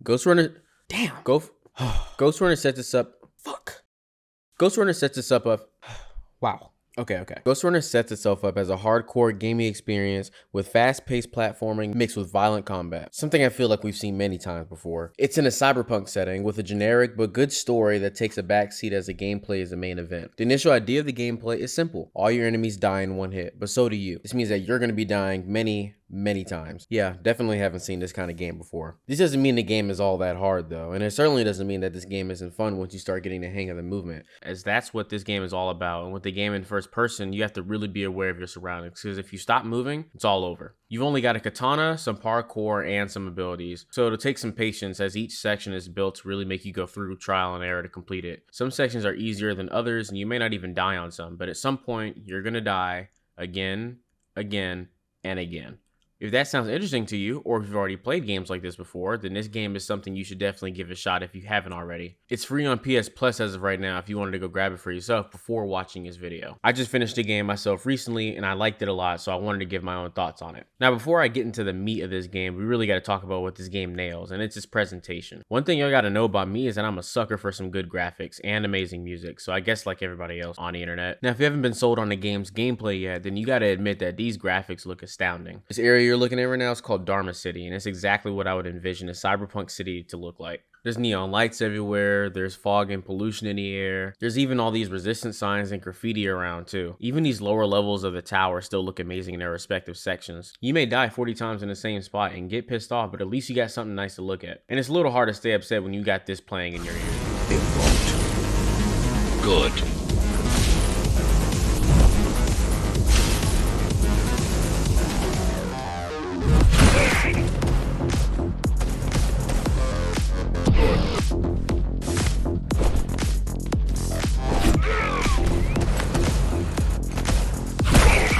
Ghostrunner. Damn. Ghostrunner sets us up. Fuck. Ghostrunner sets us up. Wow. Okay. Ghostrunner sets itself up as a hardcore gaming experience with fast-paced platforming mixed with violent combat. Something I feel like we've seen many times before. It's in a cyberpunk setting with a generic but good story that takes a backseat as the gameplay is the main event. The initial idea of the gameplay is simple. All your enemies die in one hit, but so do you. This means that you're going to be dying many times. Yeah, definitely haven't seen this kind of game before. This doesn't mean the game is all that hard though, and it certainly doesn't mean that this game isn't fun once you start getting the hang of the movement, as that's what this game is all about. And with the game in first person, you have to really be aware of your surroundings, because if you stop moving, it's all over. You've only got a katana, some parkour, and some abilities, so it'll take some patience as each section is built to really make you go through trial and error to complete it. Some sections are easier than others, and you may not even die on some, but at some point, you're gonna die again, and again. If that sounds interesting to you, or if you've already played games like this before, then this game is something you should definitely give a shot if you haven't already. It's free on PS Plus as of right now if you wanted to go grab it for yourself before watching this video. I just finished the game myself recently and I liked it a lot, so I wanted to give my own thoughts on it. Now before I get into the meat of this game, we really got to talk about what this game nails, and it's its presentation. One thing y'all got to know about me is that I'm a sucker for some good graphics and amazing music, so I guess like everybody else on the internet. Now if you haven't been sold on the game's gameplay yet, then you got to admit that these graphics look astounding. This area you're looking at right now is called Dharma City, and it's exactly what I would envision a cyberpunk city to look like. There's neon lights everywhere, there's fog and pollution in the air, there's even all these resistance signs and graffiti around too. Even these lower levels of the tower still look amazing in their respective sections. You may die 40 times in the same spot and get pissed off, but at least you got something nice to look at. And it's a little hard to stay upset when you got this playing in your ears. It won't. Good.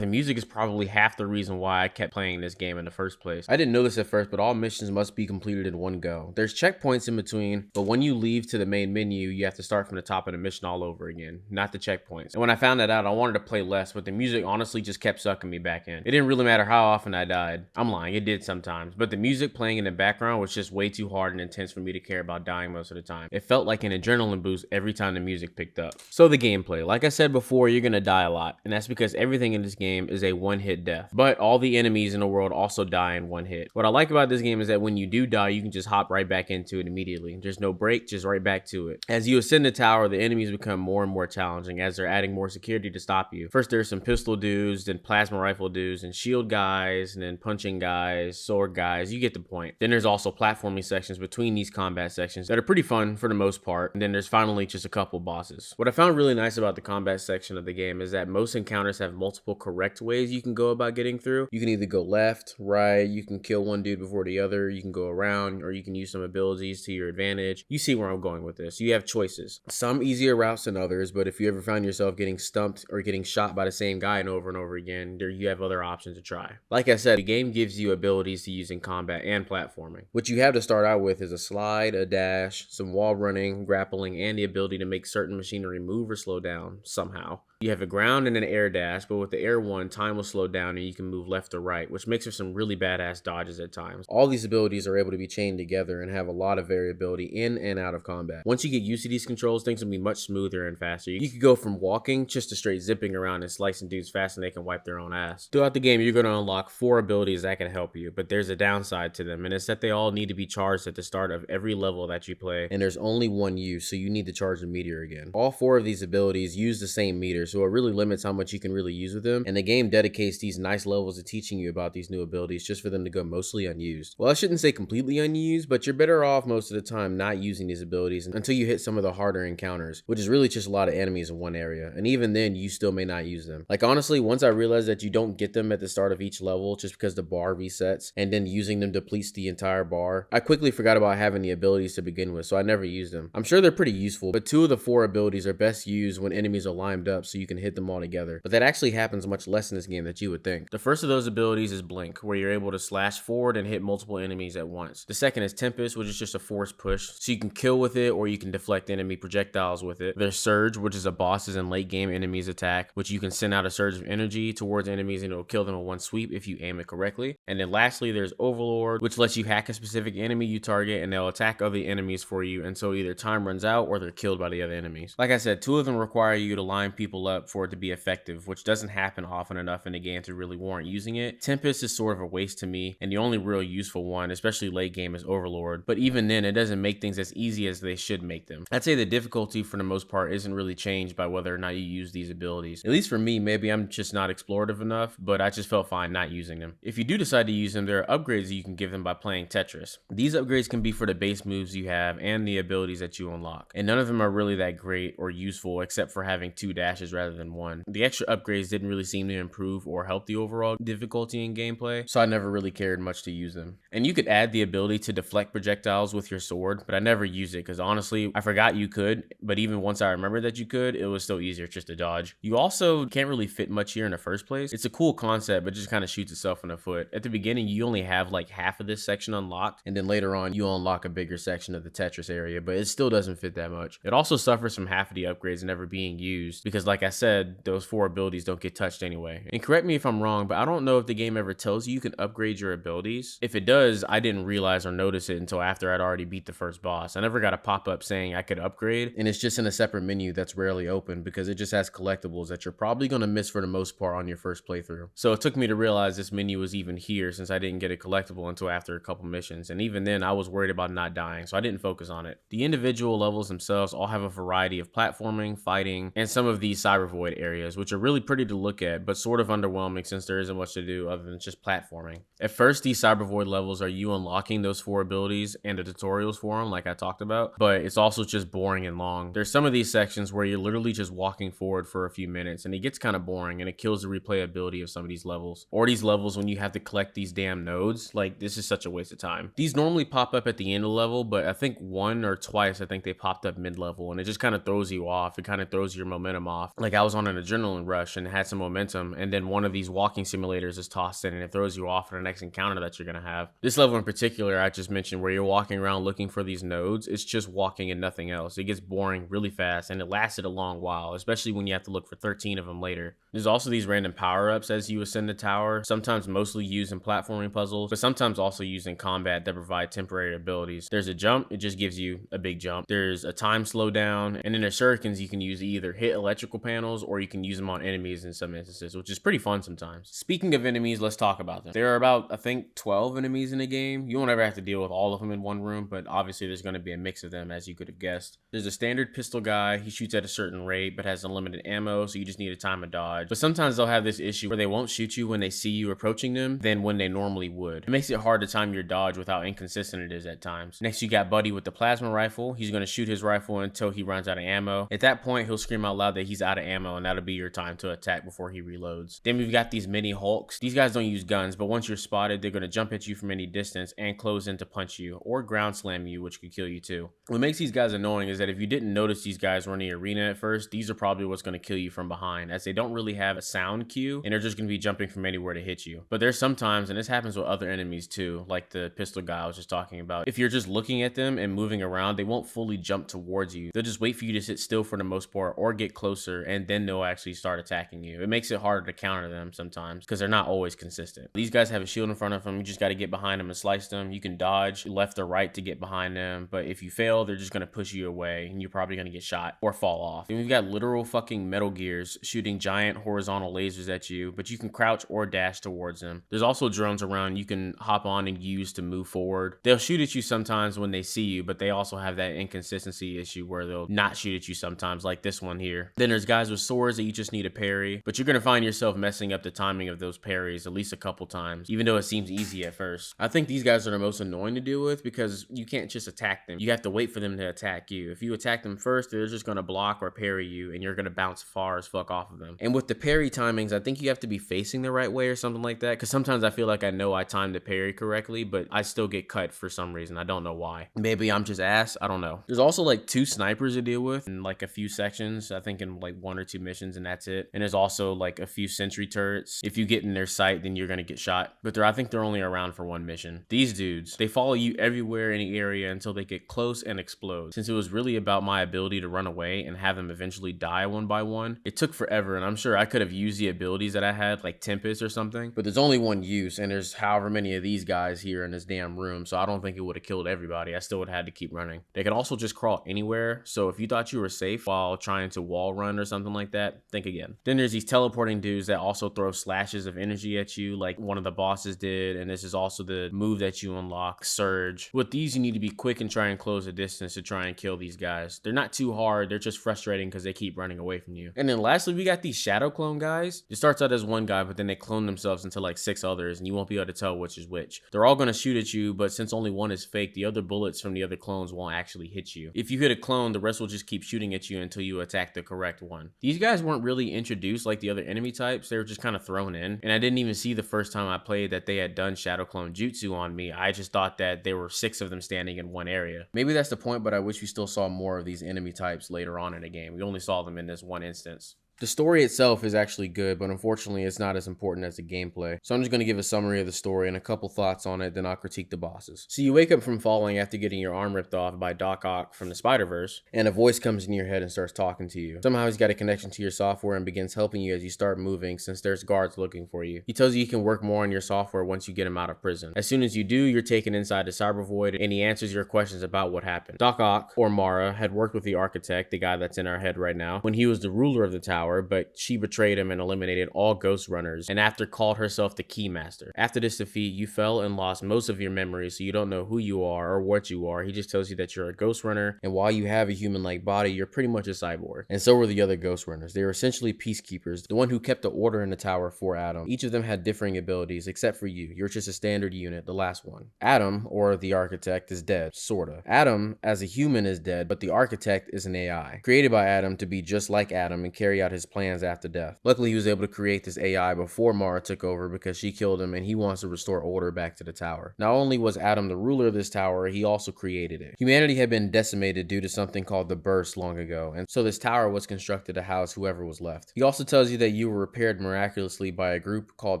The music is probably half the reason why I kept playing this game in the first place. I didn't know this at first, but all missions must be completed in one go. There's checkpoints in between, but when you leave to the main menu, you have to start from the top of the mission all over again, not the checkpoints. And when I found that out, I wanted to play less, but the music honestly just kept sucking me back in. It didn't really matter how often I died. I'm lying, it did sometimes, but the music playing in the background was just way too hard and intense for me to care about dying most of the time. It felt like an adrenaline boost every time the music picked up. So the gameplay, like I said before, you're gonna die a lot, and that's because everything in this game is a one-hit death, but all the enemies in the world also die in one hit. What I like about this game is that when you do die, you can just hop right back into it immediately. There's no break, just right back to it. As you ascend the tower, the enemies become more and more challenging as they're adding more security to stop you. First there's some pistol dudes, then plasma rifle dudes, and shield guys, and then punching guys, sword guys, you get the point. Then there's also platforming sections between these combat sections that are pretty fun for the most part, and then there's finally just a couple bosses. What I found really nice about the combat section of the game is that most encounters have multiple correct ways you can go about getting through. You can either go left, right, you can kill one dude before the other, you can go around, or you can use some abilities to your advantage. You see where I'm going with this. You have choices. Some easier routes than others, but if you ever find yourself getting stumped or getting shot by the same guy and over again, there you have other options to try. Like I said, the game gives you abilities to use in combat and platforming. What you have to start out with is a slide, a dash, some wall running, grappling, and the ability to make certain machinery move or slow down somehow. You have a ground and an air dash, but with the air one, time will slow down and you can move left or right, which makes for some really badass dodges at times. All these abilities are able to be chained together and have a lot of variability in and out of combat. Once you get used to these controls, things will be much smoother and faster. You could go from walking just to straight zipping around and slicing dudes fast and they can wipe their own ass. Throughout the game, you're going to unlock 4 abilities that can help you, but there's a downside to them, and it's that they all need to be charged at the start of every level that you play, and there's only one use, so you need to charge the meter again. All 4 of these abilities use the same meter, so it really limits how much you can really use with them, and the game dedicates these nice levels of teaching you about these new abilities just for them to go mostly unused. Well, I shouldn't say completely unused, but you're better off most of the time not using these abilities until you hit some of the harder encounters, which is really just a lot of enemies in one area, and even then you still may not use them. Like honestly, once I realized that you don't get them at the start of each level just because the bar resets and then using them depletes the entire bar, I quickly forgot about having the abilities to begin with, so I never used them. I'm sure they're pretty useful, but 2 of the 4 abilities are best used when enemies are lined up so you can hit them all together. But that actually happens much less in this game than you would think. The first of those abilities is Blink, where you're able to slash forward and hit multiple enemies at once. The second is Tempest, which is just a force push, so you can kill with it or you can deflect enemy projectiles with it. There's Surge, which is a bosses and late game enemies attack, which you can send out a surge of energy towards enemies and it'll kill them in one sweep if you aim it correctly. And then lastly, there's Overlord, which lets you hack a specific enemy you target and they'll attack other enemies for you until either time runs out or they're killed by the other enemies. Like I said, 2 of them require you to line people up for it to be effective, which doesn't happen often enough in the game to really warrant using it. Tempest is sort of a waste to me, and the only real useful one, especially late game, is Overlord. But even then, it doesn't make things as easy as they should make them. I'd say the difficulty for the most part isn't really changed by whether or not you use these abilities. At least for me, maybe I'm just not explorative enough, but I just felt fine not using them. If you do decide to use them, there are upgrades that you can give them by playing Tetris. These upgrades can be for the base moves you have and the abilities that you unlock, and none of them are really that great or useful except for having 2 dashes rather than 1. The extra upgrades didn't really seem to improve or help the overall difficulty in gameplay, so I never really cared much to use them. And you could add the ability to deflect projectiles with your sword, but I never used it because honestly, I forgot you could, but even once I remembered that you could, it was still easier just to dodge. You also can't really fit much here in the first place. It's a cool concept, but just kind of shoots itself in the foot. At the beginning, you only have like half of this section unlocked, and then later on, you unlock a bigger section of the Tetris area, but it still doesn't fit that much. It also suffers from half of the upgrades never being used because, like I said, those 4 abilities don't get touched anyway. And correct me if I'm wrong, but I don't know if the game ever tells you can upgrade your abilities. If it does, I didn't realize or notice it until after I'd already beat the first boss. I never got a pop-up saying I could upgrade, and it's just in a separate menu that's rarely open because it just has collectibles that you're probably going to miss for the most part on your first playthrough. So it took me to realize this menu was even here since I didn't get a collectible until after a couple missions, and even then I was worried about not dying, so I didn't focus on it. The individual levels themselves all have a variety of platforming, fighting, and some of these cyber void areas, which are really pretty to look at, but sort of underwhelming since there isn't much to do other than just platforming. At first, these cyber void levels are you unlocking those 4 abilities and the tutorials for them, like I talked about, but it's also just boring and long. There's some of these sections where you're literally just walking forward for a few minutes, and it gets kind of boring, and it kills the replayability of some of these levels. Or these levels when you have to collect these damn nodes, like this is such a waste of time. These normally pop up at the end of the level, but I think 1 or twice I think they popped up mid-level, and it just kind of throws you off. It kind of throws your momentum off. Like I was on an adrenaline rush and had some momentum, and then one of these walking simulators is tossed in and it throws you off for the next encounter that you're gonna have. This level in particular I just mentioned, where you're walking around looking for these nodes, it's just walking and nothing else. It gets boring really fast, and it lasted a long while, especially when you have to look for 13 of them later. There's also these random power-ups as you ascend the tower, sometimes mostly used in platforming puzzles, but sometimes also used in combat that provide temporary abilities. There's a jump, it just gives you a big jump. There's a time slowdown, and then there's shurikens you can use to either hit electrical panels or you can use them on enemies in some instances, which is pretty fun sometimes. Speaking of enemies, let's talk about them. There are about, I think, 12 enemies in the game. You won't ever have to deal with all of them in one room, but obviously there's going to be a mix of them, as you could have guessed. There's a standard pistol guy. He shoots at a certain rate, but has unlimited ammo, so you just need a time to dodge. But sometimes they'll have this issue where they won't shoot you when they see you approaching them than when they normally would. It makes it hard to time your dodge with how inconsistent it is at times. Next, you got Buddy with the plasma rifle. He's going to shoot his rifle until he runs out of ammo. At that point, he'll scream out loud that he's out of ammo, and that'll be your time to attack before he reloads. Then we've got these mini Hulks. These guys don't use guns, but once you're spotted, they're going to jump at you from any distance and close in to punch you or ground slam you, which could kill you too. What makes these guys annoying is that if you didn't notice these guys were in the arena at first, these are probably what's going to kill you from behind, as they don't really have a sound cue and they're just going to be jumping from anywhere to hit you. But there's sometimes, and this happens with other enemies too, like the pistol guy I was just talking about, if you're just looking at them and moving around, they won't fully jump towards you. They'll just wait for you to sit still for the most part or get closer, and then they'll actually start attacking you. It makes it harder to counter them sometimes because they're not always consistent. These guys have a shield in front of them. You just got to get behind them and slice them. You can dodge left or right to get behind them, but if you fail, they're just going to push you away and you're probably going to get shot or fall off. And we've got literal fucking Metal Gears shooting giant horizontal lasers at you, but you can crouch or dash towards them. There's also drones around you can hop on and use to move forward. They'll shoot at you sometimes when they see you, but they also have that inconsistency issue where they'll not shoot at you sometimes, like this one here. Then there's guys with swords that you just need to parry, but you're going to find yourself messing up the timing of those parries at least a couple times, even though it seems easy at first. I think these guys are the most annoying to deal with because you can't just attack them. You have to wait for them to attack you. If you attack them first, they're just going to block or parry you, and you're going to bounce far as fuck off of them. And with the parry timings, I think you have to be facing the right way or something like that, because sometimes I feel like I know I timed the parry correctly, but I still get cut for some reason. I don't know why. Maybe I'm just ass. I don't know. There's also like 2 snipers to deal with in like a few sections. I think in like 1 or 2 missions and that's it. And there's also like a few sentry turrets. If you get in their sight, then you're gonna get shot. But I think they're only around for 1 mission. These dudes, they follow you everywhere in the area until they get close and explode. Since it was really about my ability to run away and have them eventually die one by one, it took forever, and I'm sure I could have used the abilities that I had, like Tempest or something, but there's only one use, and there's however many of these guys here in this damn room, so I don't think it would have killed everybody. I still would have had to keep running. They could also just crawl anywhere, so if you thought you were safe while trying to wall run or something like that, think again. Then there's these teleporting dudes that also throw slashes of energy at you, like one of the bosses did, and this is also the move that you unlock, Surge. With these, you need to be quick and try and close the distance to try and kill these guys. They're not too hard, they're just frustrating because they keep running away from you. And then lastly, we got these shadow clone guys. It starts out as one guy, but then they clone themselves into like 6 others, and you won't be able to tell which is which. They're all gonna shoot at you, but since only one is fake, the other bullets from the other clones won't actually hit you. If you hit a clone, the rest will just keep shooting at you until you attack the correct one. These guys weren't really introduced like the other enemy types, they were just kind of thrown in, and I didn't even see the first time I played that they had done shadow clone jutsu on me. I just thought that there were 6 of them standing in one area. Maybe that's the point, but I wish we still saw more of these enemy types later on in the game. We only saw them in this one instance. The story itself is actually good, but unfortunately it's not as important as the gameplay. So I'm just going to give a summary of the story and a couple thoughts on it, then I'll critique the bosses. So you wake up from falling after getting your arm ripped off by Doc Ock from the Spider-Verse, and a voice comes in your head and starts talking to you. Somehow he's got a connection to your software and begins helping you as you start moving since there's guards looking for you. He tells you can work more on your software once you get him out of prison. As soon as you do, you're taken inside the cyber void and he answers your questions about what happened. Doc Ock, or Mara, had worked with the architect, the guy that's in our head right now, when he was the ruler of the tower, but she betrayed him and eliminated all Ghostrunners, and after called herself the Keymaster. After this defeat, you fell and lost most of your memories, so you don't know who you are or what you are. He just tells you that you're a Ghostrunner, and while you have a human-like body, you're pretty much a cyborg. And so were the other Ghostrunners. They were essentially peacekeepers, the one who kept the order in the tower for Adam. Each of them had differing abilities, except for you. You're just a standard unit, the last one. Adam, or the architect, is dead, sorta. Adam, as a human, is dead, but the architect is an AI, created by Adam to be just like Adam and carry out his plans after death. Luckily, he was able to create this AI before Mara took over because she killed him and he wants to restore order back to the tower. Not only was Adam the ruler of this tower, he also created it. Humanity had been decimated due to something called the Burst long ago, and so this tower was constructed to house whoever was left. He also tells you that you were repaired miraculously by a group called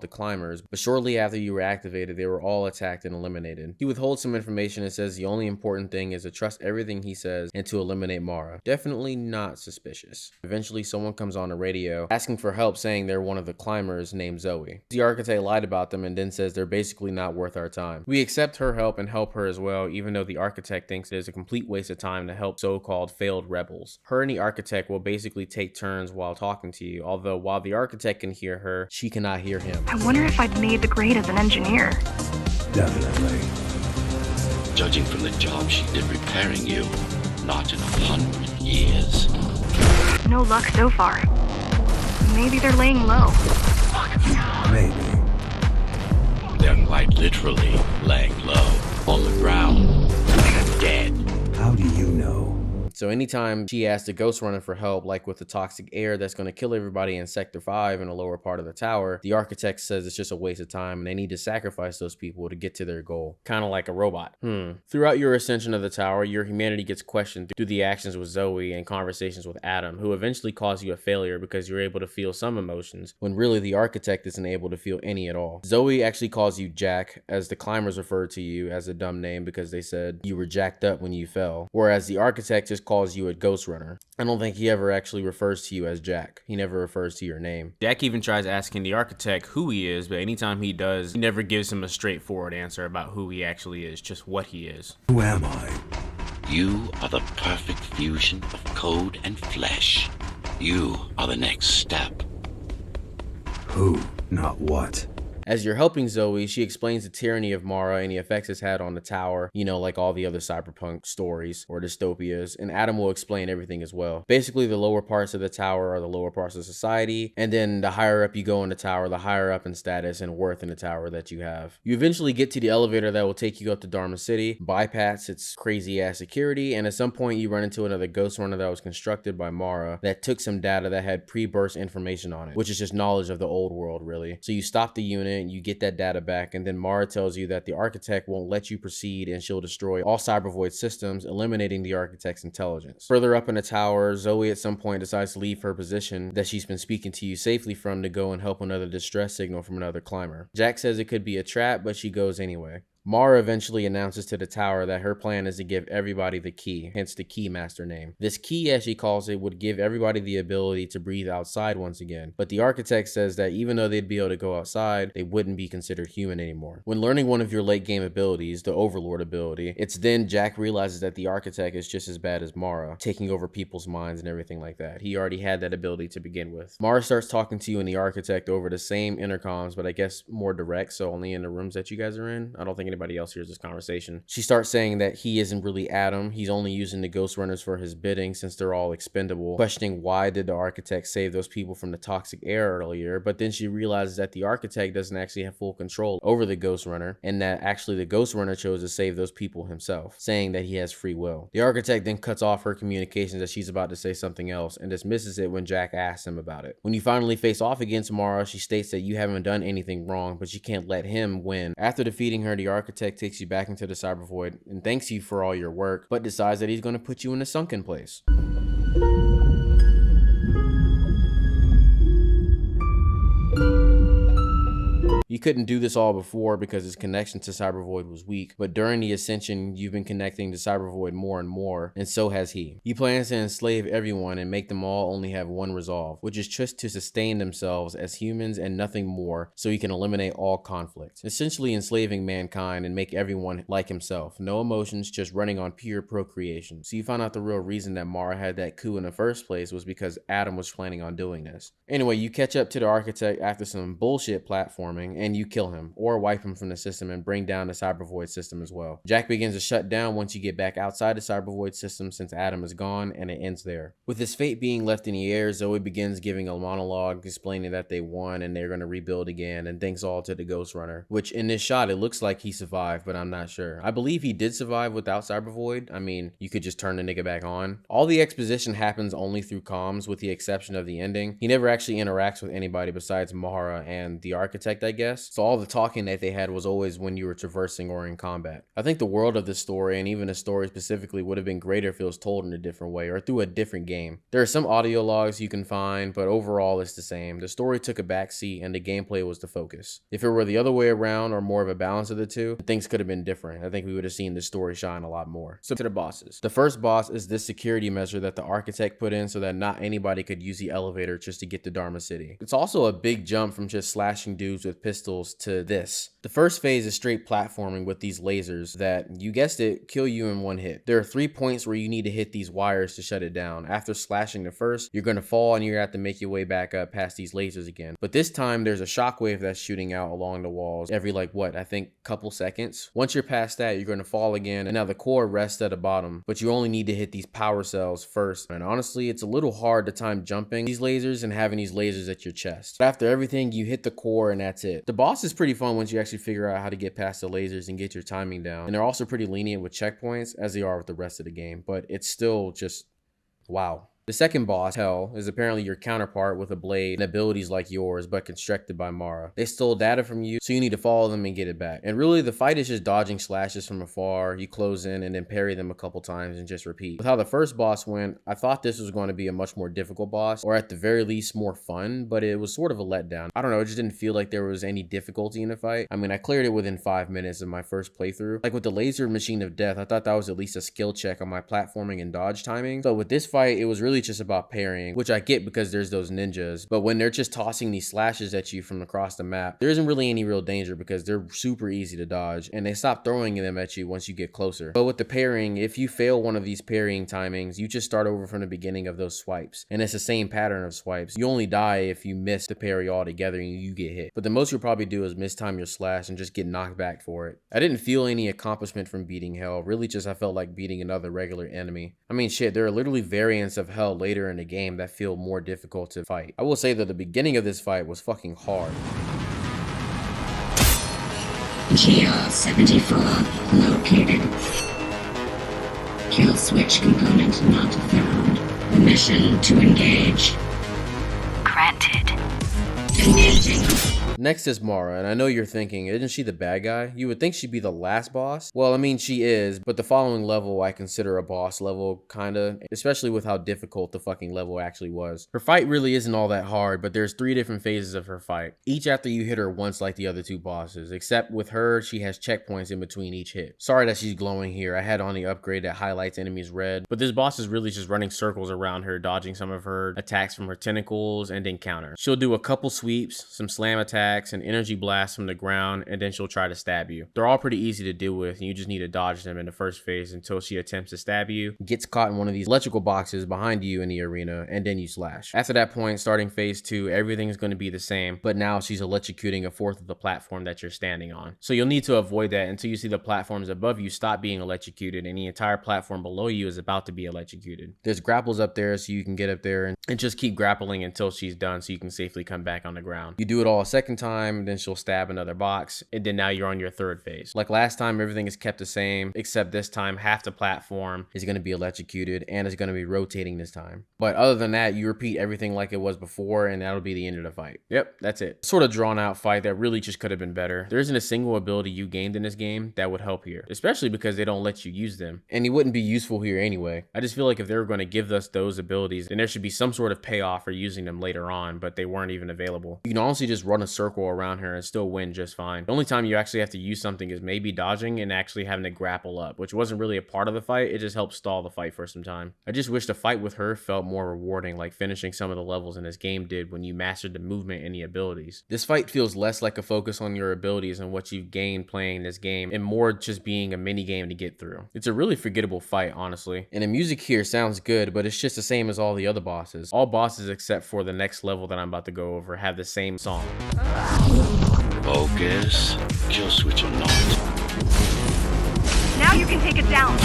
the Climbers, but shortly after you were activated, they were all attacked and eliminated. He withholds some information and says the only important thing is to trust everything he says and to eliminate Mara. Definitely not suspicious. Eventually, someone comes on the radio asking for help, saying they're one of the climbers named Zoe. The architect lied about them and then says they're basically not worth our time. We accept her help and help her as well, even though the architect thinks it is a complete waste of time to help so-called failed rebels. Her and the architect will basically take turns while talking to you, although while the architect can hear her, she cannot hear him. I wonder if I'd made the grade as an engineer. Definitely. Judging from the job she did repairing you, not in 100 years. No luck so far. Maybe they're laying low. Maybe. They're quite literally laying low on the ground, dead. How do you know? So anytime she asks the Ghostrunner for help, like with the toxic air that's going to kill everybody in Sector 5 in the lower part of the tower, the architect says it's just a waste of time and they need to sacrifice those people to get to their goal. Kind of like a robot. Throughout your ascension of the tower, your humanity gets questioned through the actions with Zoe and conversations with Adam, who eventually calls you a failure because you're able to feel some emotions, when really the architect isn't able to feel any at all. Zoe actually calls you Jack, as the climbers referred to you as a dumb name because they said you were jacked up when you fell, whereas the architect just calls you a Ghostrunner. I don't think he ever actually refers to you as Jack. He never refers to your name. Jack even tries asking the architect who he is, but anytime he does, he never gives him a straightforward answer about who he actually is, just what he is. Who am I? You are the perfect fusion of code and flesh. You are the next step. Who, not what. As you're helping Zoe, she explains the tyranny of Mara and the effects it's had on the tower, you know, like all the other cyberpunk stories or dystopias, and Adam will explain everything as well. Basically, the lower parts of the tower are the lower parts of society, and then the higher up you go in the tower, the higher up in status and worth in the tower that you have. You eventually get to the elevator that will take you up to Dharma City, bypass its crazy ass security, and at some point you run into another Ghostrunner that was constructed by Mara that took some data that had pre-burst information on it, which is just knowledge of the old world, really. So you stop the unit incident, you get that data back, and then Mara tells you that the architect won't let you proceed and she'll destroy all Cybervoid systems, eliminating the architect's intelligence. Further up in the tower, Zoe at some point decides to leave her position that she's been speaking to you safely from to go and help another distress signal from another climber. Jack says it could be a trap, but she goes anyway. Mara eventually announces to the tower that her plan is to give everybody the key, hence the Keymaster name. This key, as she calls it, would give everybody the ability to breathe outside once again, but the architect says that even though they'd be able to go outside, they wouldn't be considered human anymore. When learning one of your late game abilities, the Overlord ability, it's then Jack realizes that the architect is just as bad as Mara, taking over people's minds and everything like that. He already had that ability to begin with. Mara starts talking to you and the architect over the same intercoms, but I guess more direct, so only in the rooms that you guys are in. I don't think anybody else hears this conversation. She starts saying that he isn't really Adam, he's only using the Ghostrunners for his bidding since they're all expendable, questioning why did the architect save those people from the toxic air earlier, but then she realizes that the architect doesn't actually have full control over the Ghostrunner, and that actually the Ghostrunner chose to save those people himself, saying that he has free will. The architect then cuts off her communications as she's about to say something else and dismisses it when Jack asks him about it. When you finally face off against Mara, she states that you haven't done anything wrong, but you can't let him win. After defeating her, the architect takes you back into the Cybervoid and thanks you for all your work, but decides that he's going to put you in a sunken place. You couldn't do this all before because his connection to Cybervoid was weak, but during the Ascension, you've been connecting to Cybervoid more and more, and so has he. He plans to enslave everyone and make them all only have one resolve, which is just to sustain themselves as humans and nothing more, so he can eliminate all conflict. Essentially enslaving mankind and make everyone like himself. No emotions, just running on pure procreation. So you find out the real reason that Mara had that coup in the first place was because Adam was planning on doing this. Anyway, you catch up to the architect after some bullshit platforming, and you kill him, or wipe him from the system and bring down the Cybervoid system as well. Jack begins to shut down once you get back outside the Cybervoid system since Adam is gone, and it ends there. With his fate being left in the air, Zoe begins giving a monologue explaining that they won and they're going to rebuild again, and thanks all to the Ghostrunner, which in this shot it looks like he survived, but I'm not sure. I believe he did survive without Cybervoid. I mean, you could just turn the nigga back on. All the exposition happens only through comms with the exception of the ending. He never actually interacts with anybody besides Mara and the architect, I guess. So all the talking that they had was always when you were traversing or in combat. I think the world of the story, and even the story specifically, would have been greater if it was told in a different way or through a different game. There are some audio logs you can find, but overall it's the same. The story took a backseat and the gameplay was the focus. If it were the other way around or more of a balance of the two, things could have been different. I think we would have seen the story shine a lot more. So to the bosses. The first boss is this security measure that the architect put in so that not anybody could use the elevator just to get to Dharma City. It's also a big jump from just slashing dudes with pistols to this. The first phase is straight platforming with these lasers that, you guessed it, kill you in one hit. There are 3 points where you need to hit these wires to shut it down. After slashing the first, you're going to fall and you're going to have to make your way back up past these lasers again. But this time there's a shockwave that's shooting out along the walls every I think couple seconds. Once you're past that, you're going to fall again, and now the core rests at the bottom, but you only need to hit these power cells first. And honestly, it's a little hard to time jumping these lasers and having these lasers at your chest. But after everything, you hit the core and that's it. The boss is pretty fun once you actually figure out how to get past the lasers and get your timing down. And they're also pretty lenient with checkpoints as they are with the rest of the game, but it's still just wow. The second boss, Hell, is apparently your counterpart with a blade and abilities like yours, but constructed by Mara. They stole data from you, so you need to follow them and get it back. And really, the fight is just dodging slashes from afar. You close in and then parry them a couple times and just repeat. With how the first boss went, I thought this was going to be a much more difficult boss, or at the very least more fun, but it was sort of a letdown. I don't know, it just didn't feel like there was any difficulty in the fight. I mean, I cleared it within 5 minutes of my first playthrough. Like with the laser machine of death, I thought that was at least a skill check on my platforming and dodge timing. So with this fight, it was really just about parrying, which I get because there's those ninjas, but when they're just tossing these slashes at you from across the map, there isn't really any real danger because they're super easy to dodge and they stop throwing them at you once you get closer. But with the parrying, if you fail one of these parrying timings, you just start over from the beginning of those swipes, and it's the same pattern of swipes. You only die if you miss the parry altogether and you get hit, but the most you'll probably do is mistime your slash and just get knocked back for it. I didn't feel any accomplishment from beating Hell, really just I felt like beating another regular enemy. I mean shit, there are literally variants of Hell later in the game that feel more difficult to fight. I will say that the beginning of this fight was fucking hard. GR-74 located. Kill switch component not found. Permission to engage. Granted. Engaging. Next is Mara, and I know you're thinking, isn't she the bad guy? You would think she'd be the last boss. Well, I mean, she is, but the following level I consider a boss level, kinda, especially with how difficult the fucking level actually was. Her fight really isn't all that hard, but there's 3 different phases of her fight, each after you hit her once like the other 2 bosses, except with her, she has checkpoints in between each hit. Sorry that she's glowing here, I had on the upgrade that highlights enemies red, but this boss is really just running circles around her, dodging some of her attacks from her tentacles, and then counter. She'll do a couple sweeps, some slam attacks, and energy blasts from the ground, and then she'll try to stab you. They're all pretty easy to deal with, and you just need to dodge them in the first phase until she attempts to stab you, gets caught in one of these electrical boxes behind you in the arena, and then you slash. After that point, starting phase 2, everything's going to be the same, but now she's electrocuting a fourth of the platform that you're standing on. So you'll need to avoid that until you see the platforms above you stop being electrocuted, and the entire platform below you is about to be electrocuted. There's grapples up there so you can get up there and just keep grappling until she's done so you can safely come back on the ground. You do it all a second time, then she'll stab another box, and then now you're on your third phase. Like last time, everything is kept the same, except this time half the platform is going to be electrocuted and it's going to be rotating this time. But other than that, you repeat everything like it was before, and that'll be the end of the fight. Yep, that's it. Sort of drawn out fight that really just could have been better. There isn't a single ability you gained in this game that would help here, especially because they don't let you use them, and they wouldn't be useful here anyway. I just feel like if they were going to give us those abilities, then there should be some sort of payoff for using them later on, but they weren't even available. You can honestly just run a circle around her and still win just fine. The only time you actually have to use something is maybe dodging and actually having to grapple up, which wasn't really a part of the fight. It just helped stall the fight for some time. I just wish the fight with her felt more rewarding, like finishing some of the levels in this game did when you mastered the movement and the abilities. This fight feels less like a focus on your abilities and what you've gained playing this game, and more just being a mini game to get through. It's a really forgettable fight, honestly. And the music here sounds good, but it's just the same as all the other bosses. All bosses except for the next level that I'm about to go over have the same song. Focus. Kill switch or not. Now you can take it down.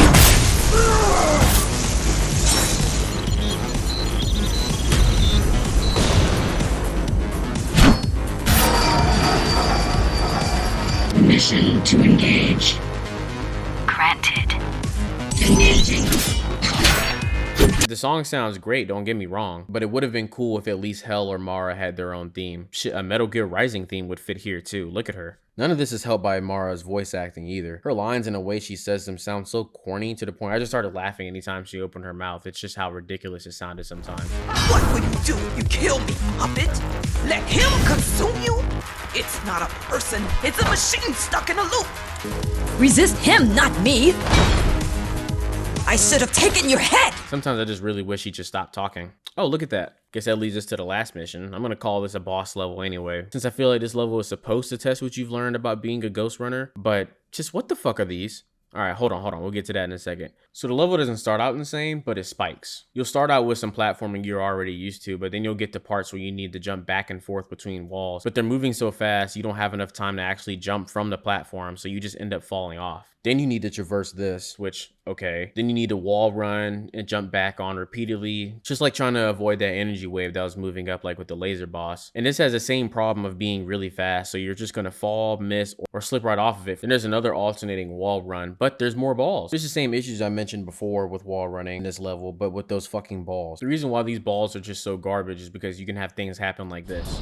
Mission to engage. Granted. Engaging. The song sounds great, don't get me wrong, but it would have been cool if at least Hell or Mara had their own theme. Shit, a Metal Gear Rising theme would fit here too. Look at her. None of this is helped by Mara's voice acting either. Her lines and the way she says them sound so corny to the point I just started laughing anytime she opened her mouth. It's just how ridiculous it sounded sometimes. What will you do? You kill me, puppet? Let him consume you? It's not a person. It's a machine stuck in a loop. Resist him, not me! I should have taken your head! Sometimes I just really wish he'd just stop talking. Oh, look at that. Guess that leads us to the last mission. I'm gonna call this a boss level anyway, since I feel like this level is supposed to test what you've learned about being a Ghostrunner, but just what the fuck are these? All right, hold on. We'll get to that in a second. So the level doesn't start out the same, but it spikes. You'll start out with some platforming you're already used to, but then you'll get to parts where you need to jump back and forth between walls. But they're moving so fast, you don't have enough time to actually jump from the platform, so you just end up falling off. Then you need to traverse this, which, okay. Then you need to wall run and jump back on repeatedly, just like trying to avoid that energy wave that was moving up like with the laser boss. And this has the same problem of being really fast, so you're just gonna fall, miss, or slip right off of it. And there's another alternating wall run, but there's more balls. There's the same issues I mentioned before with wall running in this level, but with those fucking balls. The reason why these balls are just so garbage is because you can have things happen like this.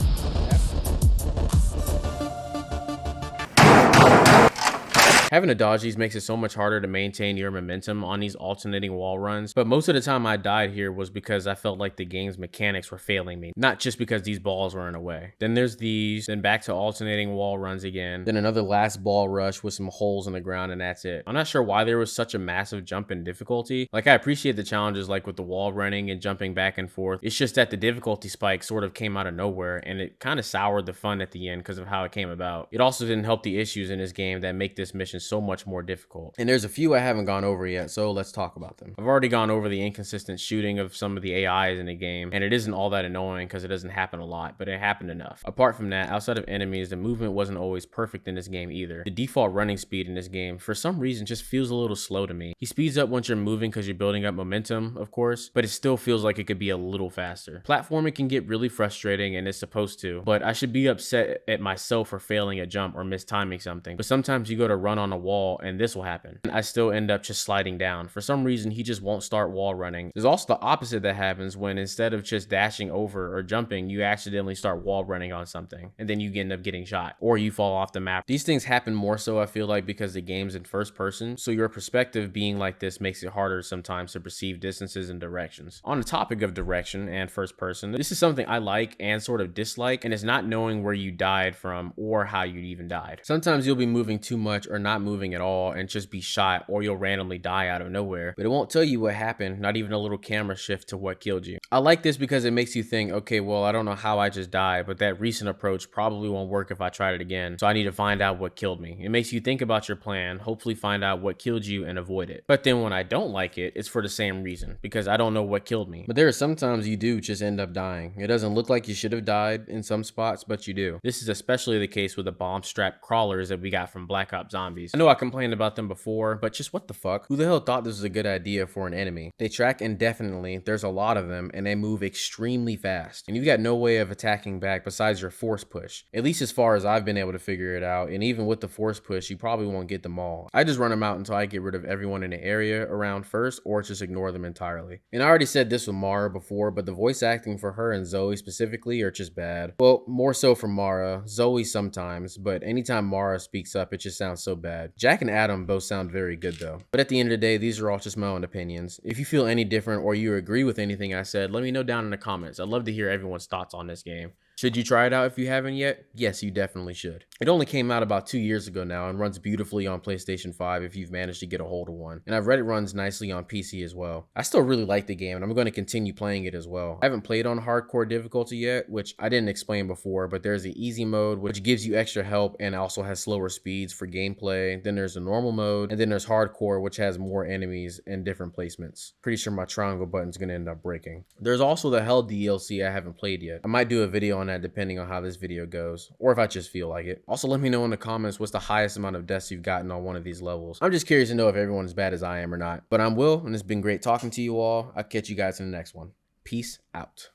Having to dodge these makes it so much harder to maintain your momentum on these alternating wall runs, but most of the time I died here was because I felt like the game's mechanics were failing me, not just because these balls were in the way. Then there's these, then back to alternating wall runs again, then another last ball rush with some holes in the ground, and that's it. I'm not sure why there was such a massive jump in difficulty. Like, I appreciate the challenges like with the wall running and jumping back and forth. It's just that the difficulty spike sort of came out of nowhere, and it kind of soured the fun at the end because of how it came about. It also didn't help the issues in this game that make this mission so much more difficult. And there's a few I haven't gone over yet, so let's talk about them. I've already gone over the inconsistent shooting of some of the AIs in the game, and it isn't all that annoying because it doesn't happen a lot, but it happened enough. Apart from that, outside of enemies, the movement wasn't always perfect in this game either. The default running speed in this game, for some reason, just feels a little slow to me. He speeds up once you're moving because you're building up momentum, of course, but it still feels like it could be a little faster. Platforming can get really frustrating, and it's supposed to, but I should be upset at myself for failing a jump or mistiming something. But sometimes you go to run on on a wall and this will happen. And I still end up just sliding down. For some reason, he just won't start wall running. There's also the opposite that happens when instead of just dashing over or jumping, you accidentally start wall running on something and then you end up getting shot or you fall off the map. These things happen more so, I feel like, because the game's in first person. So your perspective being like this makes it harder sometimes to perceive distances and directions. On the topic of direction and first person, this is something I like and sort of dislike, and it's not knowing where you died from or how you even died. Sometimes you'll be moving too much or not moving at all and just be shot, or you'll randomly die out of nowhere, but it won't tell you what happened, not even a little camera shift to what killed you. I like this because it makes you think, okay, well, I don't know how I just died, but that recent approach probably won't work if I tried it again, so I need to find out what killed me. It makes you think about your plan, hopefully find out what killed you and avoid it. But then when I don't like it, it's for the same reason, because I don't know what killed me. But there are sometimes you do just end up dying. It doesn't look like you should have died in some spots, but you do. This is especially the case with the bomb-strapped crawlers that we got from Black Ops Zombies. I know I complained about them before, but just what the fuck? Who the hell thought this was a good idea for an enemy? They track indefinitely, there's a lot of them, and they move extremely fast. And you've got no way of attacking back besides your force push. At least as far as I've been able to figure it out, and even with the force push, you probably won't get them all. I just run them out until I get rid of everyone in the area around first, or just ignore them entirely. And I already said this with Mara before, but the voice acting for her and Zoe specifically are just bad. Well, more so for Mara, Zoe sometimes, but anytime Mara speaks up, it just sounds so bad. Jack and Adam both sound very good though. But at the end of the day, these are all just my own opinions. If you feel any different or you agree with anything I said, let me know down in the comments. I'd love to hear everyone's thoughts on this game. Should you try it out if you haven't yet? Yes, you definitely should. It only came out about 2 years ago now and runs beautifully on PlayStation 5 if you've managed to get a hold of one. And I've read it runs nicely on PC as well. I still really like the game and I'm going to continue playing it as well. I haven't played on hardcore difficulty yet, which I didn't explain before, but there's the easy mode, which gives you extra help and also has slower speeds for gameplay. Then there's the normal mode, and then there's hardcore, which has more enemies and different placements. Pretty sure my triangle button's going to end up breaking. There's also the Hell DLC I haven't played yet. I might do a video on that depending on how this video goes, or if I just feel like it. Also, let me know in the comments what's the highest amount of deaths you've gotten on one of these levels. I'm just curious to know if everyone's as bad as I am or not. But I'm Will, and it's been great talking to you all. I'll catch you guys in the next one. Peace out.